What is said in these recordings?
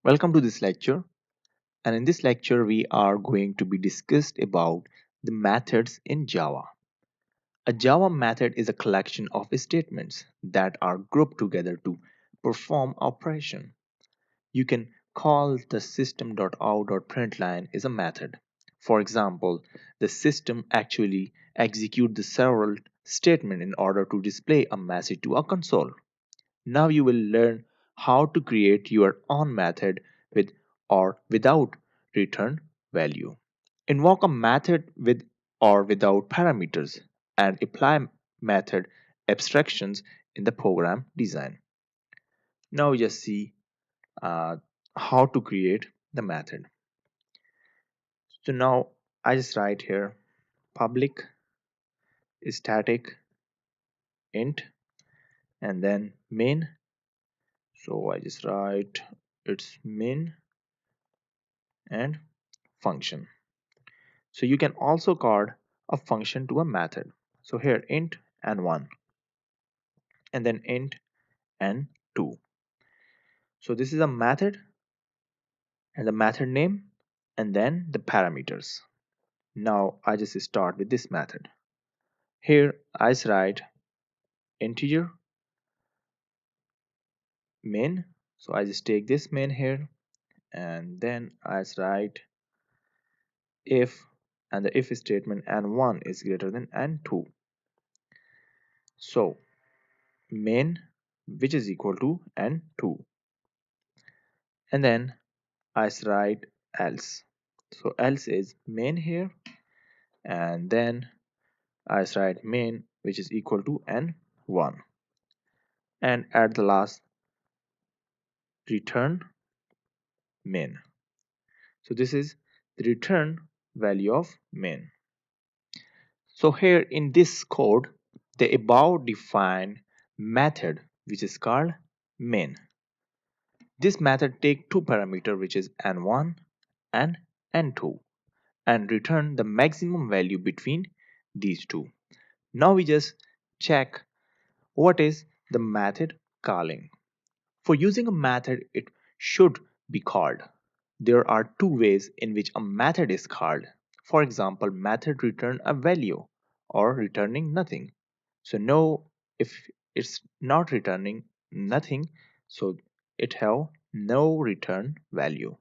Welcome to this lecture, and in this lecture we are going to be discussed about the methods in Java. A Java method is a collection of statements that are grouped together to perform operation. You can call the system.out.println is a method. For example, the system actually executes the several statement in order to display a message to a console. Now you will learn how to create your own method with or without return value. Invoke a method with or without parameters and apply method abstractions in the program design. Now we just see uh, how to create the method. So now I just write here public static int and then main. So I just write it's main and function. So you can also call a function to a method. So here int and 1 and then int and 2. So this is a method and the method name and then the parameters. Now I just start with this method. Here I just write integer main. So I just take this main here and then I just write if and the if statement and 1 is greater than and 2. So main which is equal to and 2 and then I write else. So else is main here and then I write main which is equal to n1 and at the last return main. So this is the return value of main. So here in this code the above defined method which is called main. This method take two parameter which is n1 and n2 and return the maximum value between these two. Now we just check what is the method calling. For using a method, it should be called. There are two ways in which a method is called. For example, method return a value or returning nothing. So no, if it's not returning nothing, so it have no return value.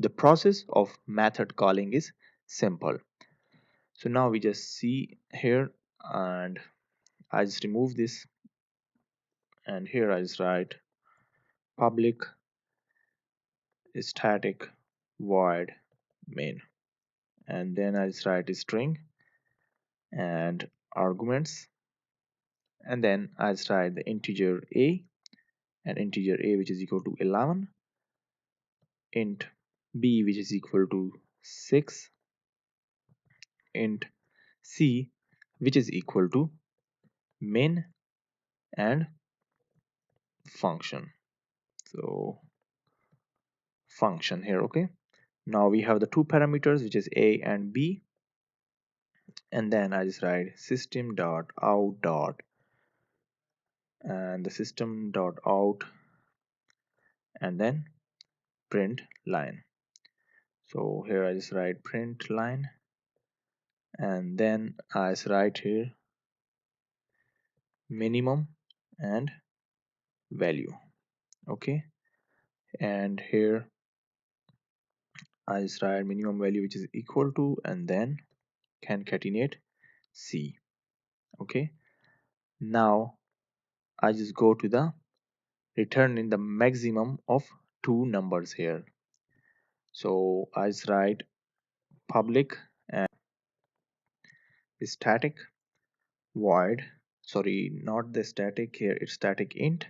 The process of method calling is simple. So now we just see here and I just remove this and here I just write public static void main and then I just write a string and arguments and then I just write the integer a and integer a which is equal to 11 int b which is equal to 6 int c which is equal to main and function. So function here, okay. Now we have the two parameters which is a and b and then I just write system dot out dot and the system dot out and then print line. So here I just write print line and then I just write here minimum and value, okay. And here I just write minimum value which is equal to and then concatenate c, okay. Now I just go to the return in the maximum of two numbers here. So I just write public and static void, sorry, not the static, here it's static int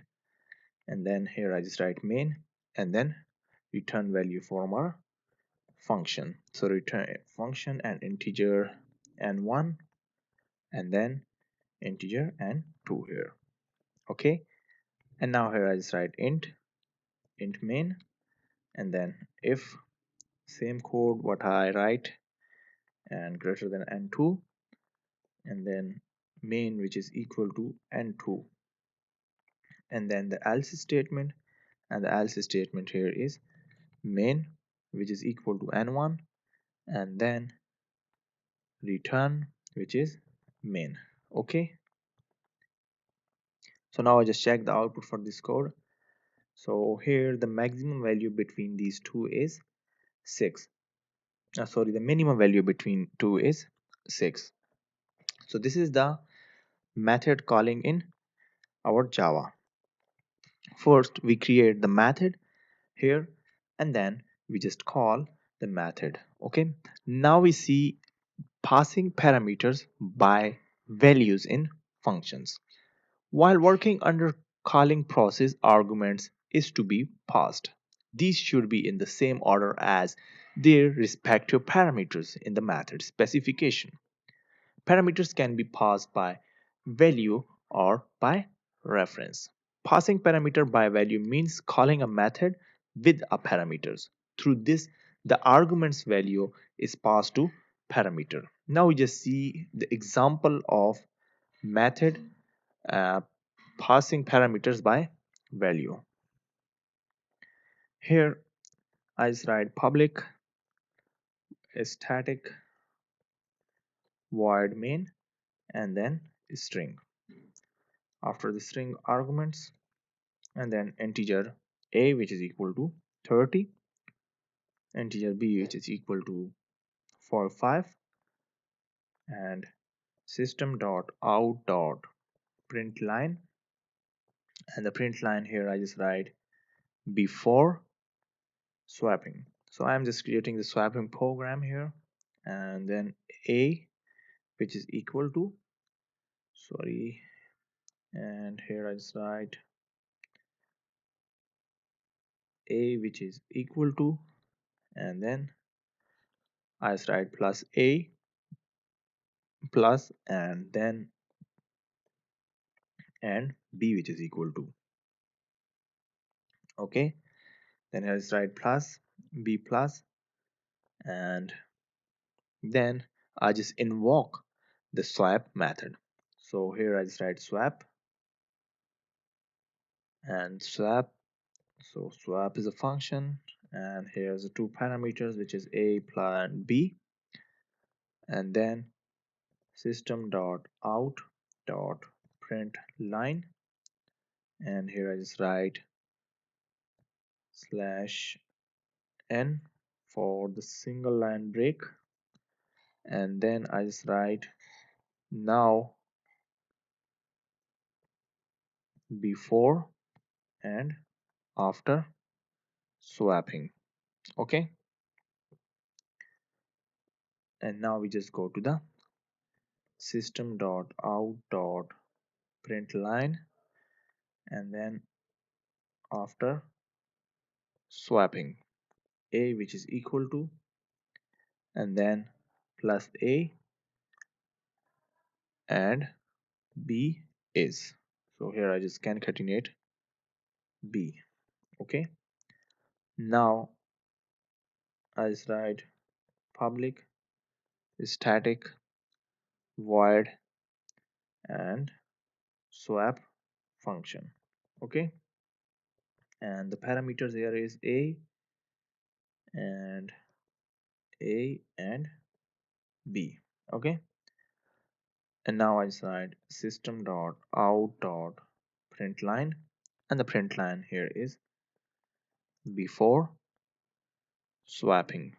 and then here I just write main and then return value from our function. So return function and integer and 1 and then integer and 2 here, okay. And now here I just write int main and then if same code what I write and greater than n2 and then main which is equal to n2 and then the else statement and the else statement here is main, which is equal to n1, and then return, which is main. Okay, so now I just check the output for this code. So here the maximum value between these two is 6. Sorry, the minimum value between two is 6. So this is the method calling in our Java. First we create the method here, and then we just call the method. Okay, now we see passing parameters by values in functions. While working under calling process, arguments is to be passed. These should be in the same order as their respective parameters in the method specification. Parameters can be passed by value or by reference. Passing parameter by value means calling a method with a parameters. Through this, the argument's value is passed to parameter. Now we just see the example of method uh, passing parameters by value. Here I just write public static void main and then string. After the string arguments, and then integer a which is equal to 30, integer b which is equal to 45, and system dot out dot print line, and the print line here I just write before swapping. So I'm just creating the swapping program here, and then a which is equal to, sorry, and here I just write a which is equal to, and then I just write plus a plus, and then and b which is equal to. Okay, then here is write plus b plus, and then I just invoke the swap method. So here I just write swap and swap. So swap is a function, and here's the two parameters which is a plus and b, and then system dot out dot print line, and here I just write slash n for the single line break, and then I just write now before and after swapping. Okay, and now we just go to the system dot out dot print line, and then after swapping a which is equal to, and then plus a and b is. So here I just concatenate b. Okay, now I just write public static void and swap function. Okay, and the parameters here is and a and b. Okay, and now I decide system dot out dot print line, and the print line here is before swapping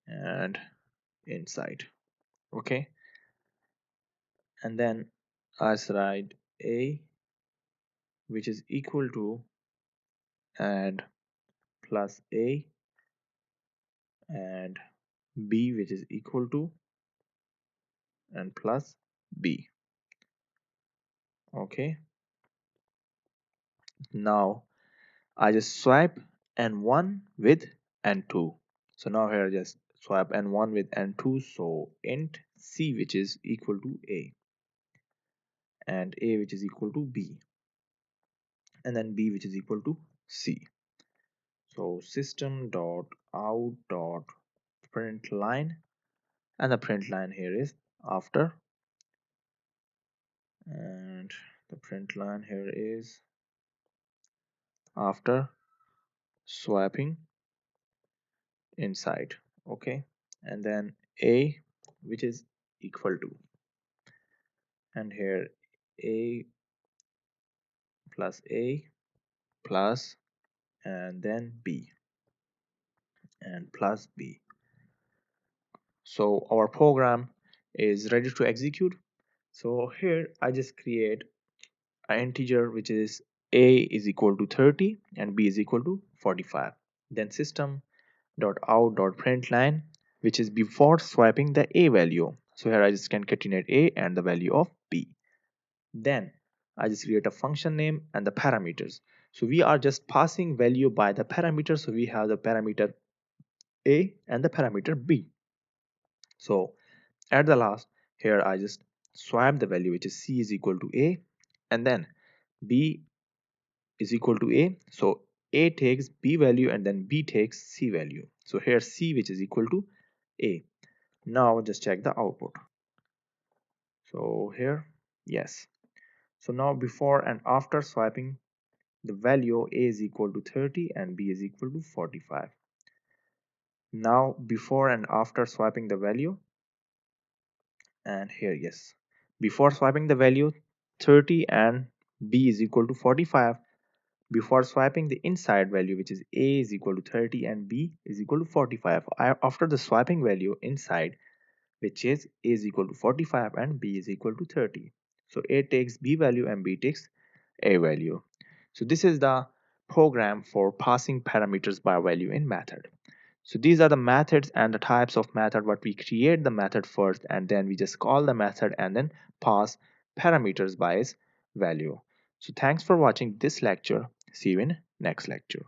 and inside. Okay, and then I write a which is equal to, and plus a, and b which is equal to, and plus b. Okay, now I just swipe n1 with n2. So now here I just swap n1 with n2. So int c which is equal to a, and a which is equal to b, and then b which is equal to c. So system dot out dot print line, and the print line here is after, and the print line here is after swapping inside. Okay, and then a which is equal to, and here a plus a plus, and then b and plus b. So our program is ready to execute. So here I just create an integer which is a is equal to 30 and b is equal to 45. Then system dot out dot println, which is before swiping the a value. So here I just concatenate a and the value of b. Then I just create a function name and the parameters. So we are just passing value by the parameter. So we have the parameter a and the parameter b. So at the last, here I just swap the value which is c is equal to a, and then b is equal to a. So a takes b value and then b takes c value. So here c which is equal to a. Now just check the output. So here, yes. So now before and after swiping the value, a is equal to 30 and b is equal to 45. Now before and after swiping the value, and here, yes, before swiping the value 30 and b is equal to 45, before swiping the inside value which is a is equal to 30 and b is equal to 45, after the swiping value inside which is a is equal to 45 and b is equal to 30, so a takes b value and b takes a value. So this is the program for passing parameters by value in method. So these are the methods and the types of method. What we create the method first, and then we just call the method and then pass parameters by its value. So thanks for watching this lecture. See you in next lecture.